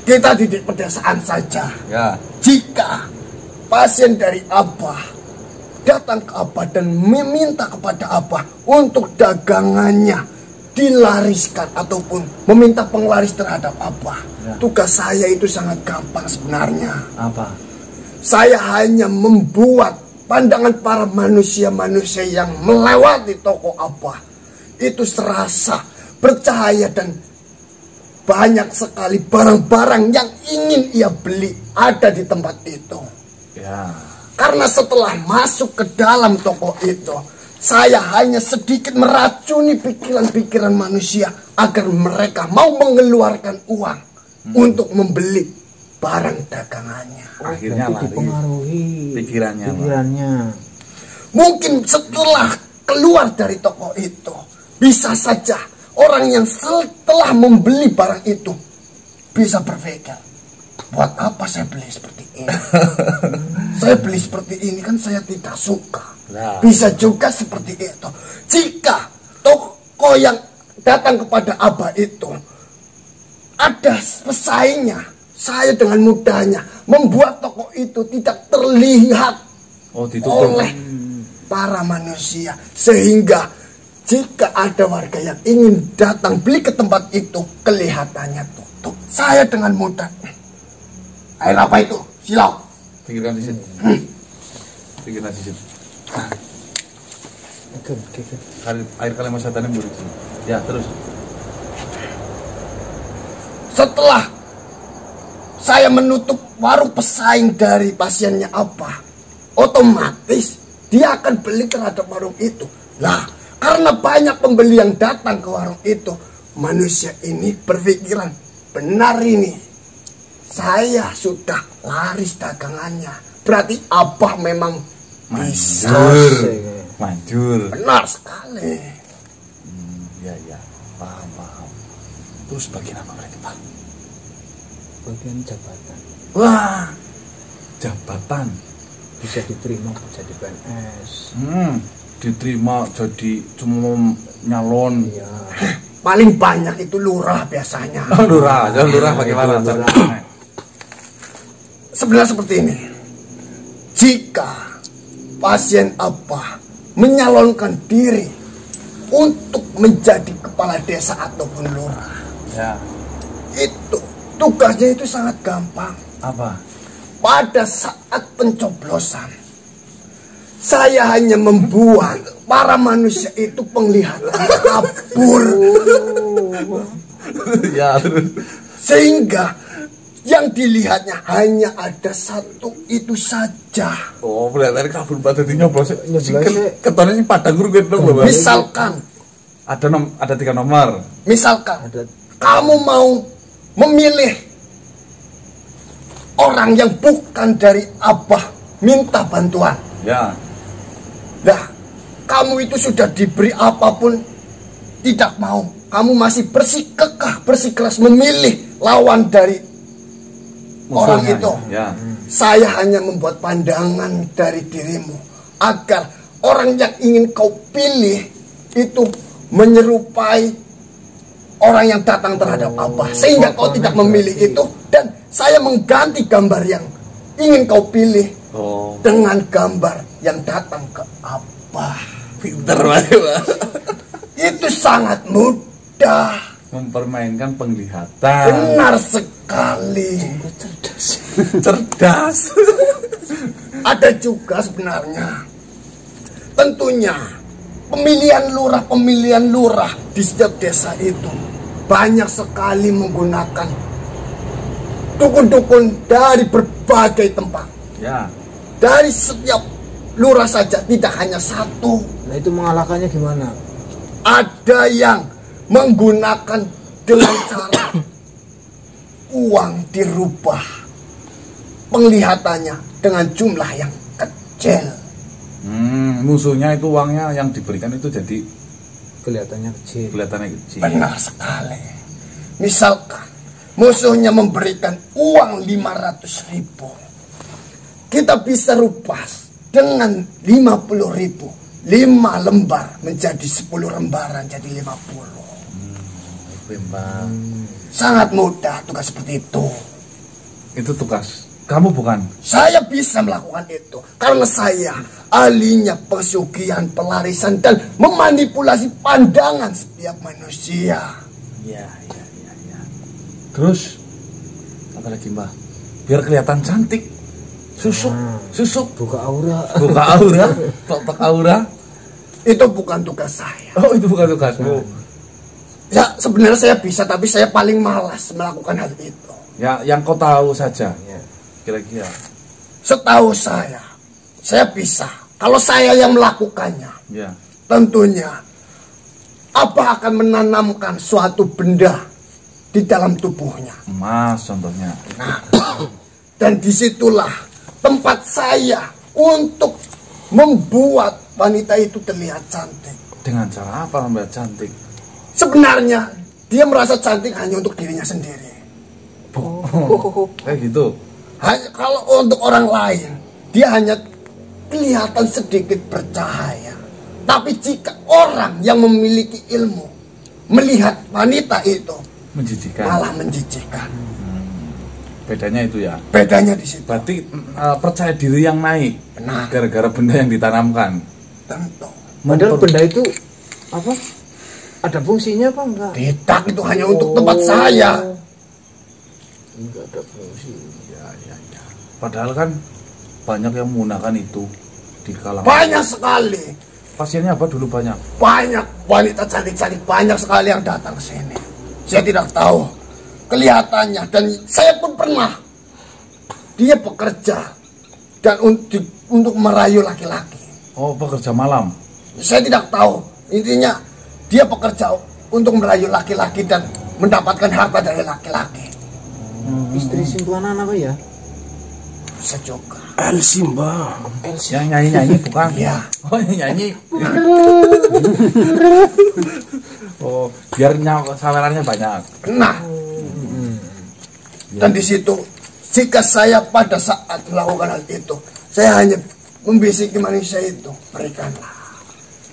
Kita didik pedesaan saja. Ya. Jika pasien dari Abah datang ke Abah dan meminta kepada Abah untuk dagangannya dilariskan ataupun meminta penglaris terhadap Abah, Ya. tugas saya itu sangat gampang sebenarnya. Apa? Saya hanya membuat pandangan para manusia-manusia yang melewati toko Abah itu serasa bercahaya dan banyak sekali barang-barang yang ingin ia beli ada di tempat itu. Ya. Karena setelah masuk ke dalam toko itu, saya hanya sedikit meracuni pikiran-pikiran manusia agar mereka mau mengeluarkan uang untuk membeli barang dagangannya. Akhirnya Berarti lari dipengaruhi pikirannya. Mungkin setelah keluar dari toko itu, bisa saja orang yang setelah membeli barang itu bisa berpikir, buat apa saya beli seperti ini? Saya beli seperti ini kan saya tidak suka. Nah. Bisa juga seperti itu. Jika toko yang datang kepada Abah itu ada pesaingnya, saya dengan mudahnya membuat toko itu tidak terlihat oleh para manusia, sehingga jika ada warga yang ingin datang beli ke tempat itu, kelihatannya tutup. Saya dengan mudah, air apa itu? Silau. Pikirkan di sini. Pikirkan di sini. Air kalimat setannya buruk. Ya, terus. Setelah saya menutup warung pesaing dari pasiennya apa, otomatis dia akan beli terhadap warung itu. Lah, karena banyak pembeli yang datang ke warung itu, manusia ini berpikiran, benar ini, saya sudah laris dagangannya. Berarti Abah memang bisa. Manjur. Benar sekali. Ya, paham. Terus bagian apa berarti, Pak? Bagian jabatan. Wah, Jabatan. Bisa diterima jadi PNS. Diterima jadi cuma nyalon. Iya. paling banyak itu lurah biasanya. Lurah bagaimana? Sebenarnya seperti ini. Jika pasien apa menyalonkan diri untuk menjadi kepala desa ataupun lurah, Ya. itu tugasnya itu sangat gampang. Apa? Pada saat pencoblosan, saya hanya membuat para manusia itu penglihatan kabur. Ya, terus. Sehingga yang dilihatnya hanya ada satu itu saja. Oh, berarti kabur pada nyoblos. Nyoblosnya- Ketonnya padang guru gitu loh. Misalkan, Ada 3 nomor. misalkan Ada kamu mau memilih orang yang bukan dari Abah minta bantuan. Ya. Nah, kamu itu sudah diberi apapun tidak mau. Kamu masih bersikeras, bersikeras memilih lawan dari orang Musuhnya, itu. Ya. Saya hanya membuat pandangan dari dirimu agar orang yang ingin kau pilih itu menyerupai orang yang datang terhadap Abah, sehingga kau tidak memilih itu, dan saya mengganti gambar yang ingin kau pilih Oh, dengan gambar yang datang ke Abah. pinter banget, Pak. Itu sangat mudah. Mempermainkan penglihatan. Benar sekali. Cerdas. Ada juga sebenarnya, tentunya pemilihan lurah di setiap desa itu banyak sekali menggunakan dukun-dukun dari berbagai tempat. Ya. Dari setiap lurah saja, tidak hanya satu. Nah itu mengalahkannya gimana? Ada yang menggunakan dengan cara uang dirubah penglihatannya dengan jumlah yang kecil. Musuhnya itu uangnya yang diberikan itu jadi Kelihatannya kecil. kelihatannya kecil. Benar sekali. Misalkan musuhnya memberikan uang 500.000, kita bisa rubah dengan 50.000, 5 lembar menjadi 10 lembaran, jadi 50. Bembang. Sangat mudah tugas seperti itu. Itu tugas. Kamu bukan. Saya bisa melakukan itu karena saya ahlinya pesugihan, pelarisan, dan memanipulasi pandangan setiap manusia. Ya. Terus apa lagi, Mbah? Biar kelihatan cantik. Susuk. Buka aura. Buka aura, tok aura. Itu bukan tugas saya. Oh, itu bukan tugasmu. Ya, sebenarnya saya bisa, tapi saya paling malas melakukan hal itu. Ya, yang kau tahu saja. Kira-kira. Setahu saya, saya bisa. Kalau saya yang melakukannya, Ya. tentunya apa akan menanamkan suatu benda di dalam tubuhnya. Emas contohnya. Nah, dan disitulah tempat saya untuk membuat wanita itu terlihat cantik. Dengan cara apa Mbak cantik? Sebenarnya dia merasa cantik hanya untuk dirinya sendiri. Kayak gitu. Kalau untuk orang lain, dia hanya kelihatan sedikit bercahaya. Tapi jika orang yang memiliki ilmu melihat wanita itu, Menjijikan. malah menjijikkan. Bedanya itu ya. Bedanya di situ. Berarti percaya diri yang naik. Benar. Gara-gara benda yang ditanamkan. Tentu. Padahal benda itu apa? Ada fungsinya apa enggak? Tidak, itu hanya untuk tempat saya. Enggak ada fungsi. Padahal kan banyak yang menggunakan itu di kalangan. Banyak sekali. Pasiennya apa dulu banyak? Banyak wanita cantik-cantik, banyak sekali yang datang ke sini. Saya tidak tahu kelihatannya, dan saya pun pernah. Dia bekerja dan untuk merayu laki-laki. Oh, pekerja malam. Saya tidak tahu. Intinya dia bekerja untuk merayu laki-laki dan mendapatkan harta dari laki-laki. Istri simpanan apa ya? Bisa juga. Elsie mbak. Yang nyanyi-nyanyi bukan? Iya. Oh, yang nyanyi. Oh, biar sawerannya banyak. Nah, dan di situ jika saya pada saat melakukan hal itu, saya hanya membisiki manusia itu, berikanlah,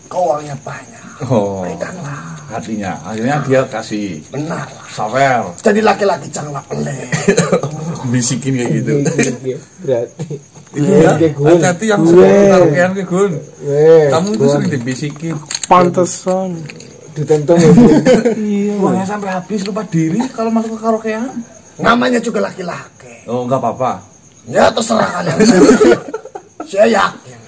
keuangannya banyak, Oh, berikanlah. hatinya. Akhirnya dia kasih Benar. sawer. Jadi laki-laki janganlah pelit. Bisikin kayak gitu. Berarti. Iya, Gun. hati-hati yang sering karaokean ke Gun. Kamu itu Gun. sering dibisikin. Pantesan. Ditentang ya, Gun. Uangnya sampai habis lupa diri kalau masuk ke karaokean. Namanya juga laki-laki. Oh, enggak apa-apa. Ya terserah kalian. Saya yakin.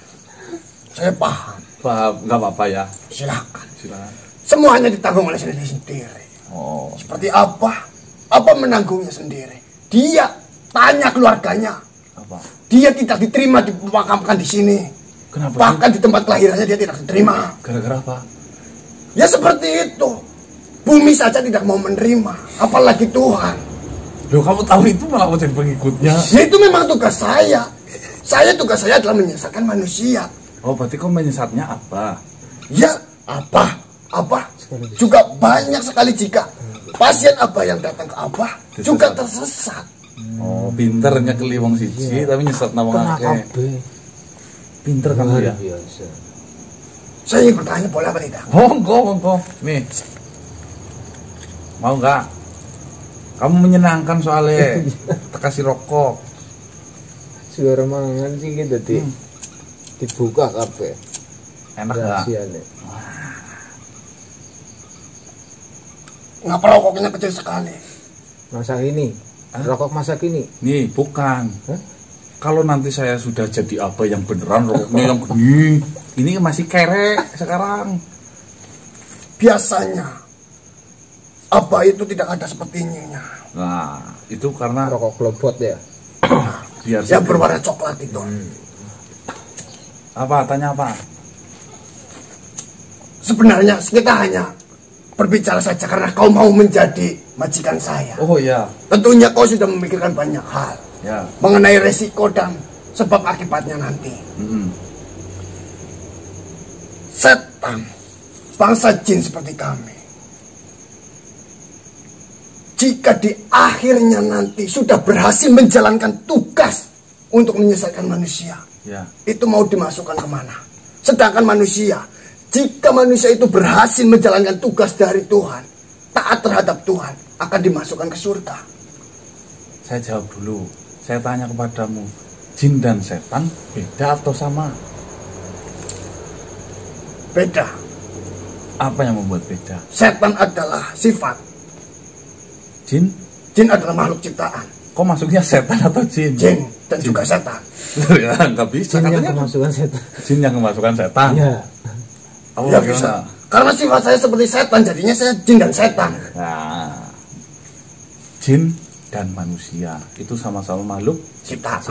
Saya paham. Paham, enggak apa-apa ya. Silakan. Silakan. Semuanya ditanggung oleh sendiri-sendiri. Oh, Seperti apa? Apa menanggungnya sendiri? Dia tanya keluarganya. apa? Dia tidak diterima dimakamkan di sini. Kenapa? Bahkan di tempat kelahirannya dia tidak diterima. Gara-gara apa? Ya seperti itu. Bumi saja tidak mau menerima, apalagi Tuhan. Loh, kamu tahu itu malah mau jadi pengikutnya. Ya itu memang tugas saya. Tugas saya adalah menyesatkan manusia. Oh, berarti kau menyesatnya apa? Ya apa? Juga banyak sekali jika pasien Abah yang datang ke Abah juga tersesat. Oh, pinternya keliwang siji tapi nyesat nama Kena akeh. kabeh. Pinter kamu ya. Biasa. Saya ingin bertanya, boleh apa tidak? Monggo. Nih. Mau enggak? Kamu menyenangkan soalnya. Tak kasih rokok. Suara mangan sih gitu di dibuka kabeh. Enak enggak? Rahasiane. Ngapa rokoknya kecil sekali? Masa ini. Rokok masa kini. Nih, bukan. Hah? Kalau nanti saya sudah jadi apa yang beneran rokoknya yang gini. Ini masih kerek sekarang. Biasanya Abah itu tidak ada sepertinya. Nah, itu karena Rokok globot ya. biar Yang berwarna coklat itu. apa? Tanya apa? Sebenarnya kita hanya berbicara saja karena kau mau menjadi majikan saya. Oh ya, Tentunya kau sudah memikirkan banyak hal ya. mengenai resiko dan sebab akibatnya nanti. Setan, bangsa jin seperti kami, jika di akhirnya nanti sudah berhasil menjalankan tugas untuk menyelesaikan manusia, Ya. itu mau dimasukkan kemana? Sedangkan manusia, jika manusia itu berhasil menjalankan tugas dari Tuhan, taat terhadap Tuhan, akan dimasukkan ke surga. Saya jawab dulu. Saya tanya kepadamu, jin dan setan beda atau sama? Beda. Apa yang membuat beda? Setan adalah sifat, Jin? jin adalah makhluk ciptaan. Kok masuknya setan atau jin? Jin dan juga setan. Ya, nggak bisa. Jin yang Katanya kemasukan setan. jin yang kemasukan setan. Iya. Oh, Ya bagaimana? bisa. Karena sifat saya seperti setan, jadinya saya jin dan setan. Nah, jin dan manusia itu sama-sama makhluk Ciptaan.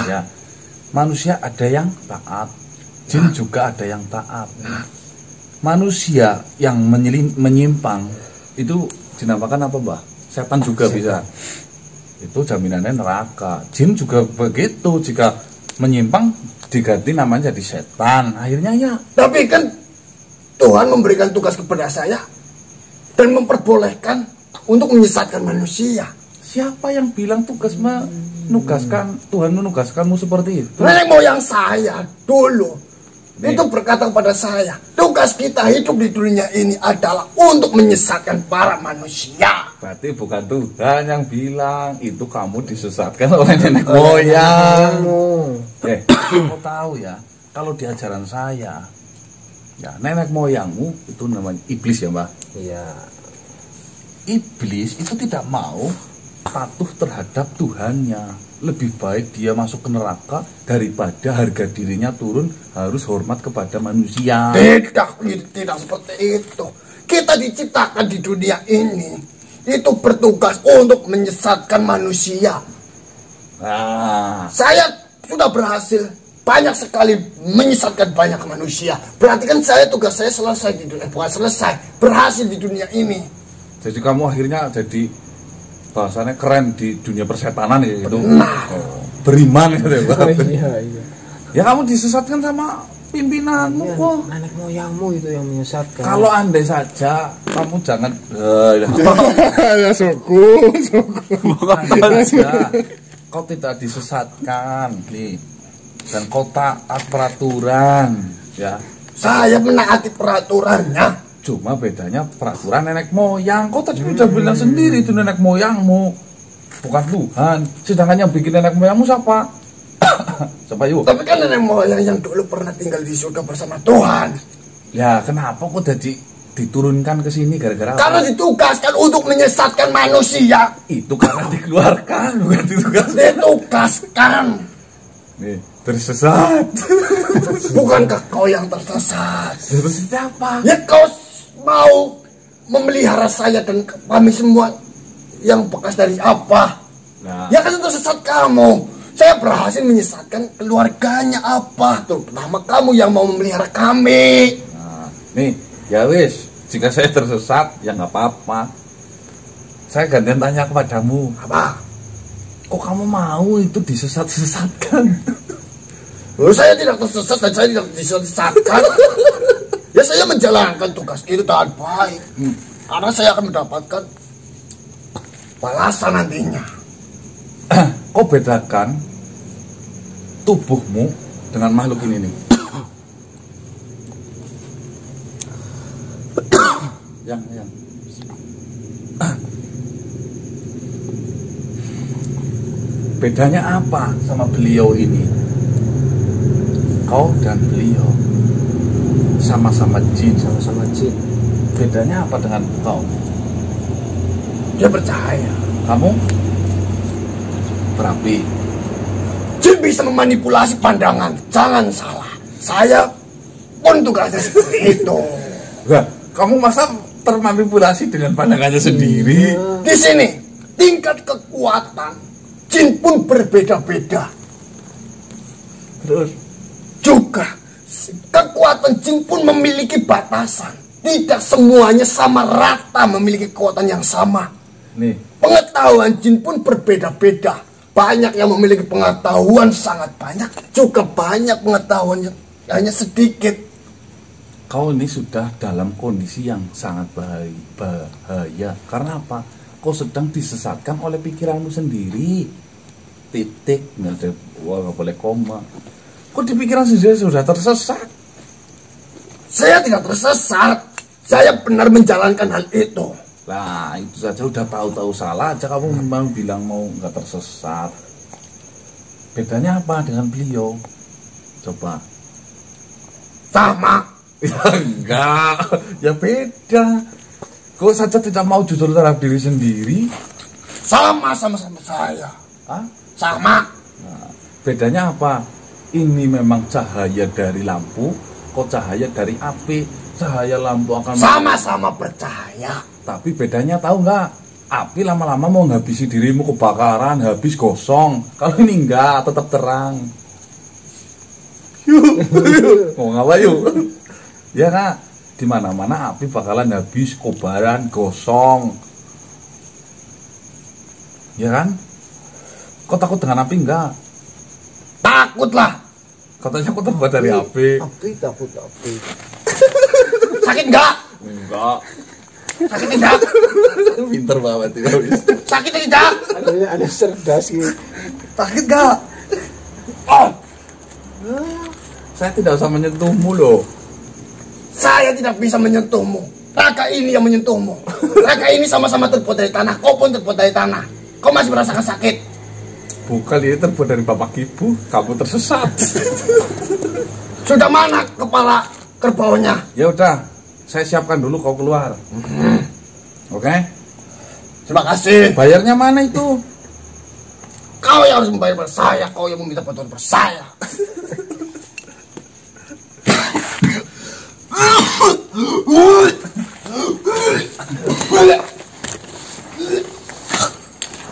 ya. manusia ada yang taat, jin juga ada yang taat. Manusia yang menyimpang itu dinamakan apa, Mbah? Setan juga bisa. Itu jaminannya neraka. Jin juga begitu, jika menyimpang diganti namanya jadi setan. Akhirnya ya. Tapi kan Tuhan memberikan tugas kepada saya dan memperbolehkan untuk menyesatkan manusia. Siapa yang bilang menugaskan Tuhan menugaskanmu seperti itu? Nenek moyang saya dulu itu berkata kepada saya, tugas kita hidup di dunia ini adalah untuk menyesatkan para manusia. Berarti bukan Tuhan yang bilang, itu kamu disesatkan oleh nenek moyang. Kamu tahu ya, kalau di ajaran saya, ya nenek moyangmu itu namanya iblis ya, Mbak. Iya. Iblis itu tidak mau patuh terhadap Tuhannya. Lebih baik dia masuk ke neraka daripada harga dirinya turun harus hormat kepada manusia. Tidak seperti itu. Kita diciptakan di dunia ini itu bertugas untuk menyesatkan manusia. Saya sudah berhasil banyak sekali menyesatkan banyak manusia. Berarti kan tugas saya selesai di dunia, bukan selesai, berhasil di dunia ini. Jadi kamu akhirnya jadi bahasanya keren di dunia persetanan ya itu. Beriman gitu ya, Pak. Iya. Ya kamu disesatkan sama pimpinanmu kok. Nenek moyangmu itu yang menyesatkan. Kalau andai saja kamu jangan Ya suku. bukan saja kau tidak disesatkan nih dan kau taat peraturan ya. Saya menaati peraturannya. Cuma bedanya peraturan nenek moyang. Kau tadi udah bilang sendiri itu nenek moyangmu, bukan Tuhan. Sedangkan yang bikin nenek moyangmu siapa? Siapa yuk? Tapi kan nenek moyang yang dulu pernah tinggal di surga bersama Tuhan. Ya kenapa kok jadi diturunkan ke sini gara-gara apa? Karena ditugaskan untuk menyesatkan manusia. Itu karena dikeluarkan, bukan ditugaskan. Ditugaskan. Nih, tersesat. Bukankah kau yang tersesat? Terus siapa? Ya kau mau memelihara saya dan kami semua yang bekas dari apa? Nah, Ya kan itu sesat kamu. Saya berhasil menyesatkan keluarganya apa? Terutama kamu yang mau memelihara kami. nah, nih, ya wis. Jika saya tersesat, ya nggak apa-apa. Saya gantian tanya kepadamu. Apa? Kok kamu mau itu disesat-sesatkan? Saya tidak tersesat dan saya tidak disesatkan. Ya saya menjalankan tugas itu dengan baik. Karena saya akan mendapatkan balasan nantinya. Kau bedakan tubuhmu dengan makhluk ini nih. yang bedanya apa sama beliau ini? Kau dan beliau sama-sama jin. Sama-sama jin. Bedanya apa dengan kau? Dia percaya. Kamu berapi. Jin bisa memanipulasi pandangan. Jangan salah. Saya pun tugasnya seperti itu. Wah, kamu masa termanipulasi dengan pandangannya sendiri? Di sini tingkat kekuatan jin pun berbeda-beda. Terus Juga kekuatan jin pun memiliki batasan. Tidak semuanya sama rata memiliki kekuatan yang sama. nih, Pengetahuan jin pun berbeda-beda. Banyak yang memiliki pengetahuan sangat banyak, juga banyak pengetahuan yang hanya sedikit. kau ini sudah dalam kondisi yang sangat bahaya. Karena apa? Kau sedang disesatkan oleh pikiranmu sendiri. Titik, nggak boleh koma. Kok di pikiran sendiri sudah tersesat? Saya tidak tersesat. Saya benar menjalankan hal itu. Nah, itu saja udah tahu-tahu salah aja kamu memang bilang mau nggak tersesat. Bedanya apa dengan beliau? Coba. Sama. Ya enggak, ya beda. Kau saja tidak mau jujur terhadap diri sendiri. Sama saya. Hah? Sama. Nah, bedanya apa? Ini memang cahaya dari lampu, kok cahaya dari api. Cahaya lampu akan Sama-sama percaya. Tapi bedanya tahu nggak? Api lama-lama mau nghabisi dirimu, kebakaran, habis gosong. Kalau ini enggak, tetap terang. Mau ngapa yuk? Ya kak, di mana-mana api bakalan habis, kobaran, gosong. Ya kan? Kau takut dengan api enggak? Takut lah. Katanya kau terbuat dari api. Api takut api. Sakit nggak? Enggak. Sakit tidak? Pinter banget ya wis. Sakit tidak? Ada cerdas gitu. Sakit enggak? Oh, Saya tidak usah menyentuhmu loh. saya tidak bisa menyentuhmu. Raka ini yang menyentuhmu. Raka ini sama-sama terbuat dari tanah. Kau pun terbuat dari tanah. Kau masih merasakan sakit. Bukan, ini terbuat dari bapak ibu. Kamu tersesat. Sudah mana kepala kerbaunya? Ya udah, saya siapkan dulu kau keluar. Oke? Terima kasih. Bayarnya mana itu? Kau yang harus membayar pada saya. Kau yang meminta bantuan pada saya.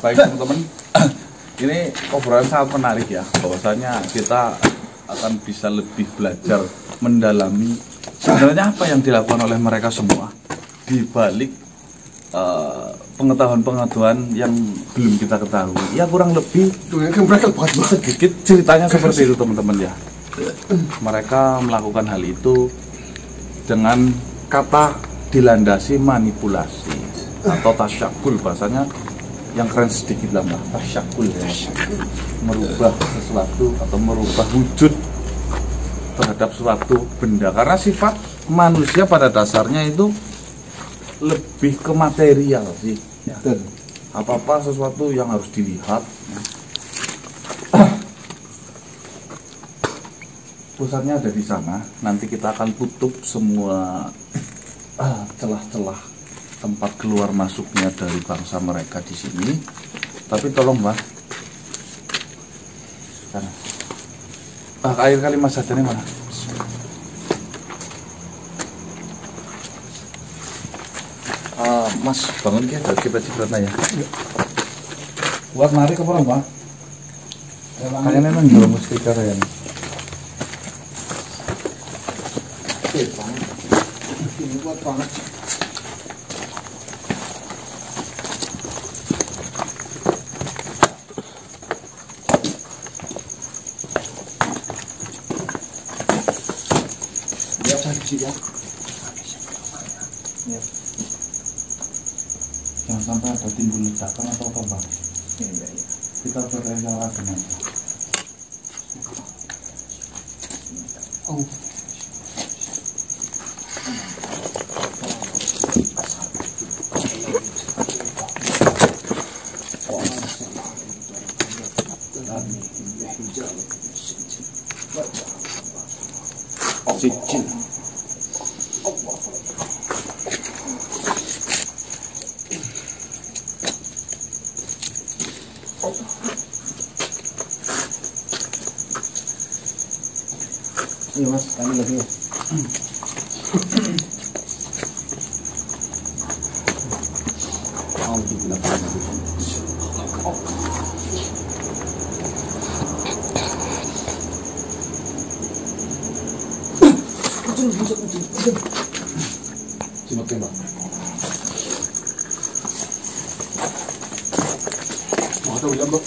Baik teman-teman, ini obrolan sangat menarik ya. Bahwasanya kita akan bisa lebih belajar mendalami sebenarnya apa yang dilakukan oleh mereka semua di balik pengetahuan-pengetahuan yang belum kita ketahui. Ya kurang lebih sedikit ceritanya seperti itu teman-teman ya. Mereka melakukan hal itu dengan kata dilandasi manipulasi atau tasyakul, bahasanya yang keren sedikit lah mbak, tasyakul ya. Merubah sesuatu atau merubah wujud terhadap suatu benda, karena sifat manusia pada dasarnya itu lebih ke material sih ya. Apa-apa sesuatu yang harus dilihat ya. Pusatnya ada di sana. Nanti kita akan tutup semua celah-celah tempat keluar masuknya dari bangsa mereka di sini. Tapi tolong mbak, air kalimat sajane mana? Mas bangun kita cipratnya ya. Buat narik apa mbak? Kayaknya memang jual mustika ya. Ini kuat banget. Ya saya di sini ya. Jangan sampai ada timbul ledakan atau apa bang. Iya. Kita berrencana dengan. Oh. Oksigen. Iya mas, kami lagi. Cuma tembak. Mau tahu jambak?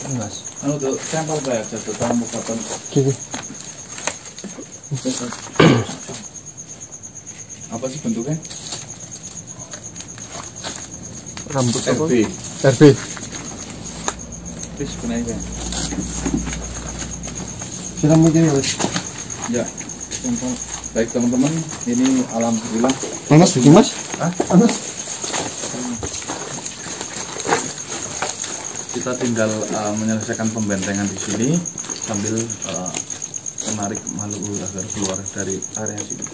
Ini mas. Anu tuh sampel kayak jatuh tamu kapan? Gini. Apa sih bentuknya? Rambut apa? RB. RB. Terus kenapa? Siram mungkin mas. Ya. Baik teman-teman, ini alhamdulillah. Panas begini mas? Hah? Panas. Kita tinggal menyelesaikan pembentengan di sini sambil menarik makhluk agar keluar dari area sini.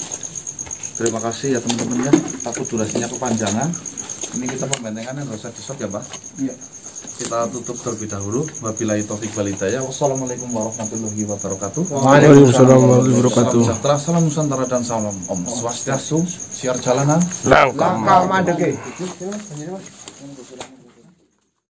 Terima kasih ya teman-teman ya. Takut durasinya kepanjangan. Ini kita pembentengannya nggak usah di-shot ya, Pak. Iya. Kita tutup terlebih dahulu. Wabillahi taufiq wal hidayah. Wassalamualaikum warahmatullahi wabarakatuh. Waalaikumsalam warahmatullahi wabarakatuh. Salam sejahtera, salam Nusantara dan salam Om Swastiastu. Siar jalanan. Langkah Langkah mandeke.